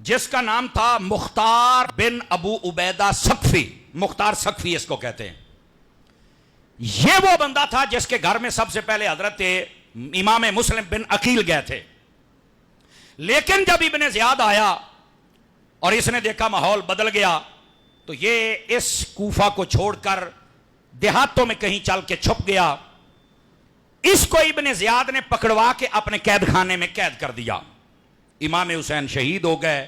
جس کا نام تھا مختار بن ابو عبیدہ سقفی، مختار سقفی اس کو کہتے ہیں. یہ وہ بندہ تھا جس کے گھر میں سب سے پہلے حضرت امام مسلم بن عقیل گئے تھے. لیکن جب ابن زیاد آیا اور اس نے دیکھا ماحول بدل گیا تو یہ اس کوفہ کو چھوڑ کر دیہاتوں میں کہیں چل کے چھپ گیا. اس کو ابن زیاد نے پکڑوا کے اپنے قید خانے میں قید کر دیا. امام حسین شہید ہو گئے.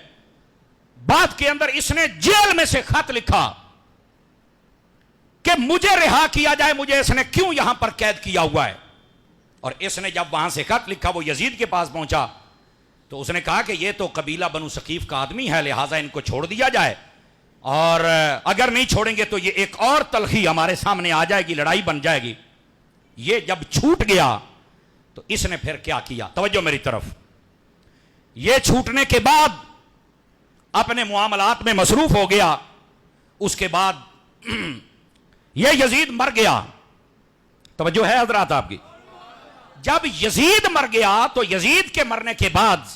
بعد کے اندر اس نے جیل میں سے خط لکھا کہ مجھے رہا کیا جائے، مجھے اس نے کیوں یہاں پر قید کیا ہوا ہے. اور اس نے جب وہاں سے خط لکھا وہ یزید کے پاس پہنچا تو اس نے کہا کہ یہ تو قبیلہ بنو ثقیف کا آدمی ہے، لہٰذا ان کو چھوڑ دیا جائے، اور اگر نہیں چھوڑیں گے تو یہ ایک اور تلخی ہمارے سامنے آ جائے گی، لڑائی بن جائے گی. یہ جب چھوٹ گیا تو اس نے پھر کیا کیا، توجہ میری طرف. یہ چھوٹنے کے بعد اپنے معاملات میں مصروف ہو گیا. اس کے بعد یہ یزید مر گیا. توجہ ہے حضرات آپ کی. جب یزید مر گیا تو یزید کے مرنے کے بعد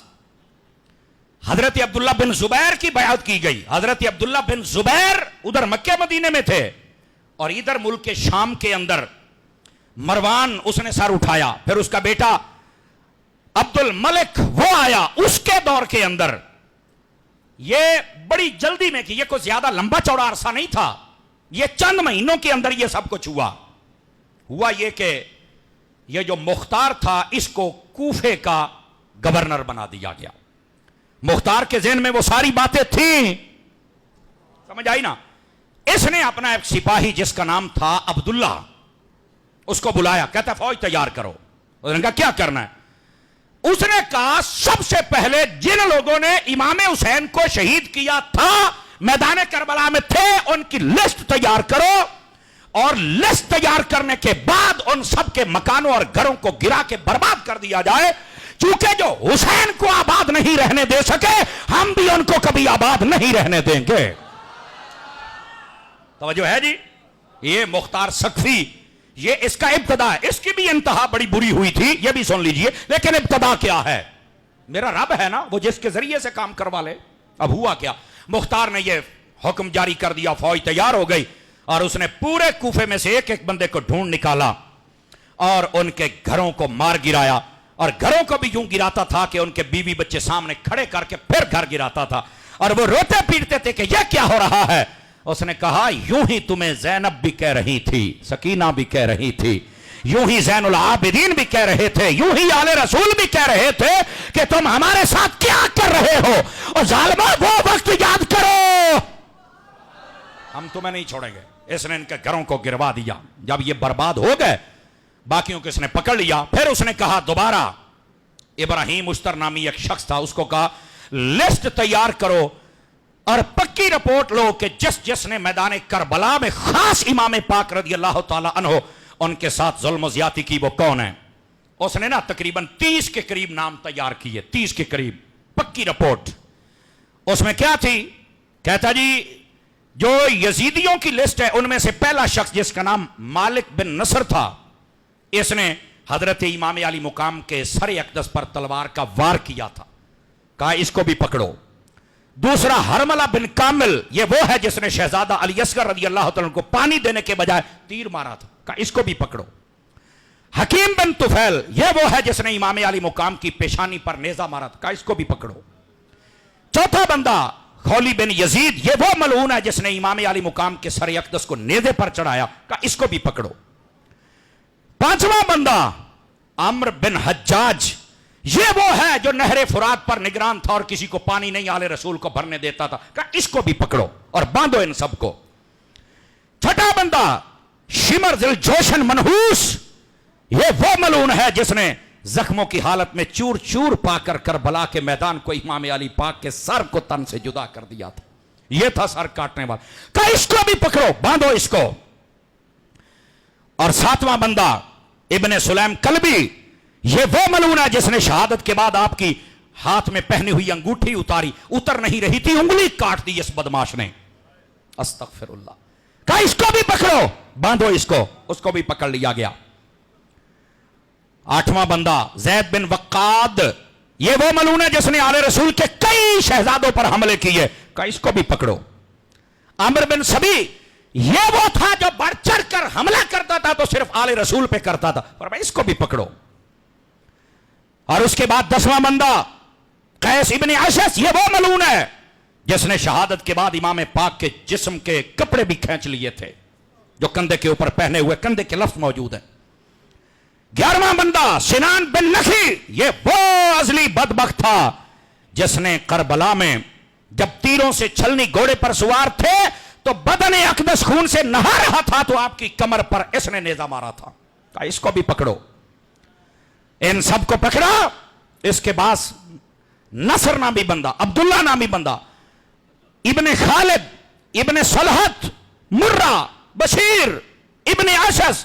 حضرت عبداللہ بن زبیر کی بیعت کی گئی. حضرت عبداللہ بن زبیر ادھر مکہ مدینے میں تھے اور ادھر ملک شام کے اندر مروان اس نے سر اٹھایا. پھر اس کا بیٹا عبد الملک وہ آیا. اس کے دور کے اندر یہ بڑی جلدی میں کی، یہ کوئی زیادہ لمبا چوڑا عرصہ نہیں تھا، یہ چند مہینوں کے اندر یہ سب کچھ ہوا یہ کہ یہ جو مختار تھا اس کو کوفے کا گورنر بنا دیا گیا. مختار کے ذہن میں وہ ساری باتیں تھیں، سمجھ آئی نا. اس نے اپنا ایک سپاہی جس کا نام تھا عبداللہ اس کو بلایا، کہتا فوج تیار کرو. اس نے کہا کیا کرنا ہے؟ اس نے کہا سب سے پہلے جن لوگوں نے امام حسین کو شہید کیا تھا میدان کربلا میں تھے ان کی لسٹ تیار کرو، اور لسٹ تیار کرنے کے بعد ان سب کے مکانوں اور گھروں کو گرا کے برباد کر دیا جائے. چونکہ جو حسین کو آباد نہیں رہنے دے سکے ہم بھی ان کو کبھی آباد نہیں رہنے دیں گے. توجہ ہے جی. یہ مختار سقفی یہ اس کا ابتدا ہے. اس کی بھی انتہا بڑی بری ہوئی تھی، یہ بھی سن لیجئے، لیکن ابتدا کیا ہے؟ میرا رب ہے نا وہ جس کے ذریعے سے کام کروا لے. اب ہوا کیا؟ مختار نے یہ حکم جاری کر دیا، فوج تیار ہو گئی اور اس نے پورے کوفے میں سے ایک ایک بندے کو ڈھونڈ نکالا اور ان کے گھروں کو مار گرایا. اور گھروں کو بھی یوں گراتا تھا کہ ان کے بیوی بچے سامنے کھڑے کر کے پھر گھر گراتا تھا، اور وہ روتے پیٹتے تھے کہ یہ کیا ہو رہا ہے. اس نے کہا یوں ہی تمہیں زینب بھی کہہ رہی تھی، سکینہ بھی کہہ رہی تھی، یوں ہی زین العابدین بھی کہہ رہے تھے، یوں ہی آل رسول بھی کہہ رہے تھے کہ تم ہمارے ساتھ کیا کر رہے ہو، اور ظالموں وہ وقت یاد کرو ہم تمہیں نہیں چھوڑیں گے. اس نے ان کے گھروں کو گروا دیا. جب یہ برباد ہو گئے باقیوں کو اس نے پکڑ لیا. پھر اس نے کہا دوبارہ، ابراہیم اشتر نامی ایک شخص تھا، اس کو کہا لسٹ تیار کرو اور پکی رپورٹ لو کہ جس نے میدان کربلا میں خاص امام پاک رضی اللہ تعالی عنہ ان کے ساتھ ظلم و زیادتی کی وہ کون ہے. اس نے نا تقریباً 30 کے قریب نام تیار کیے، 30 کے قریب پکی رپورٹ. اس میں کیا تھی؟ کہتا جی جو یزیدیوں کی لسٹ ہے ان میں سے پہلا شخص جس کا نام مالک بن نصر تھا، اس نے حضرت امام علی مقام کے سر اقدس پر تلوار کا وار کیا تھا، کہا اس کو بھی پکڑو. دوسرا حرملہ بن کامل، یہ وہ ہے جس نے شہزادہ علی اصغر رضی اللہ تعالیٰ کو پانی دینے کے بجائے تیر مارا تھا، کہا اس کو بھی پکڑو. حکیم بن طفیل، یہ وہ ہے جس نے امام علی مقام کی پیشانی پر نیزہ مارا تھا، کہا اس کو بھی پکڑو. چوتھا بندہ خولی بن یزید، یہ وہ ملعون ہے جس نے امام علی مقام کے سر اقدس کو نیزے پر چڑھایا، کہا اس کو بھی پکڑو. پانچواں بندہ عمرو بن حجاج، یہ وہ ہے جو نہر فرات پر نگران تھا اور کسی کو پانی نہیں آل رسول کو بھرنے دیتا تھا، کہا اس کو بھی پکڑو اور باندھو ان سب کو. چھٹا بندہ شمر ذی الجوشن منحوس، یہ وہ ملعون ہے جس نے زخموں کی حالت میں چور چور پا کر کربلا کے میدان کو امام علی پاک کے سر کو تن سے جدا کر دیا تھا، یہ تھا سر کاٹنے والا، کہا اس کو بھی پکڑو باندھو اس کو. اور ساتواں بندہ ابن سلیم کلبی، یہ وہ ملعون ہے جس نے شہادت کے بعد آپ کی ہاتھ میں پہنی ہوئی انگوٹھی اتاری، اتر نہیں رہی تھی، انگلی کاٹ دی اس بدماش نے. استغفر اللہ. کہا اس کو بھی پکڑو باندھو اس کو بھی پکڑ لیا گیا. آٹھواں بندہ زید بن وقاد، یہ وہ ملعون ہے جس نے آل رسول کے کئی شہزادوں پر حملے کیے. کہا اس کو بھی پکڑو. عامر بن سبی یہ وہ تھا جو بڑھ چڑھ کر حملہ کرتا تھا تو صرف آل رسول پہ کرتا تھا, اور بھائی اس کو بھی پکڑو. اور اس کے بعد 10واں بندہ قیس ابن اشعث, یہ وہ ملعون ہے جس نے شہادت کے بعد امام پاک کے جسم کے کپڑے بھی کھینچ لیے تھے جو کندھے کے اوپر پہنے ہوئے, کندھے کے لفظ موجود ہیں. 11واں بندہ سنان بن نخی, یہ وہ ازلی بدبخت تھا جس نے کربلا میں جب تیروں سے چھلنی گھوڑے پر سوار تھے تو بدن اقدس خون سے نہا رہا تھا تو آپ کی کمر پر اس نے نیزہ مارا تھا. کہا اس کو بھی پکڑو. ان سب کو پکڑا. اس کے بعد نصر نامی بندہ, عبداللہ نامی بندہ, ابن خالد ابن صلحت, مرہ, بشیر ابن اشعث,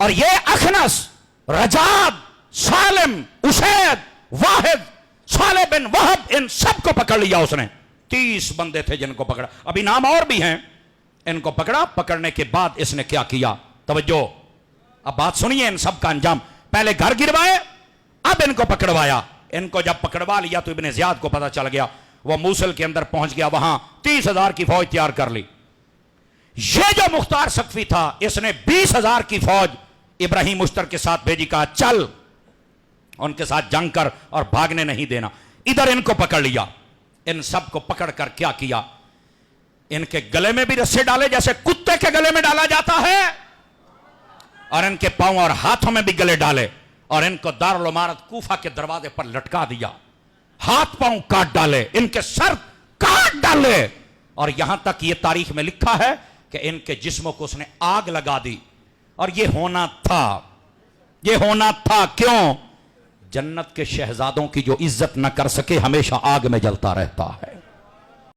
اور یہ اخنس, رجاد, سالم, اسید, واحد, صالح بن وہب, ان سب کو پکڑ لیا اس نے. 30 بندے تھے جن کو پکڑا. ابھی نام اور بھی ہیں. ان کو پکڑا. پکڑنے کے بعد اس نے کیا کیا, توجہ, اب بات سنیے ان سب کا انجام. پہلے گھر گروائے, اب ان کو پکڑوایا. ان کو جب پکڑوا لیا تو ابن زیاد کو پتا چل گیا. وہ موصل کے اندر پہنچ گیا, وہاں 30,000 کی فوج تیار کر لی. یہ جو مختار ثقفی تھا اس نے 20,000 کی فوج ابراہیم مشتر کے ساتھ بھیجی. کہا چل ان کے ساتھ جنگ کر اور بھاگنے نہیں دینا. ادھر ان کو پکڑ لیا. ان سب کو پکڑ کر کیا کیا, ان کے گلے میں بھی رسے ڈالے جیسے کتے کے گلے میں ڈالا جاتا ہے, اور ان کے پاؤں اور ہاتھوں میں بھی گلے ڈالے, اور ان کو دارالامارت کوفہ کے دروازے پر لٹکا دیا. ہاتھ پاؤں کاٹ ڈالے, ان کے سر کاٹ ڈالے, اور یہاں تک یہ تاریخ میں لکھا ہے کہ ان کے جسموں کو اس نے آگ لگا دی. اور یہ ہونا تھا, یہ ہونا تھا. کیوں؟ جنت کے شہزادوں کی جو عزت نہ کر سکے ہمیشہ آگ میں جلتا رہتا ہے.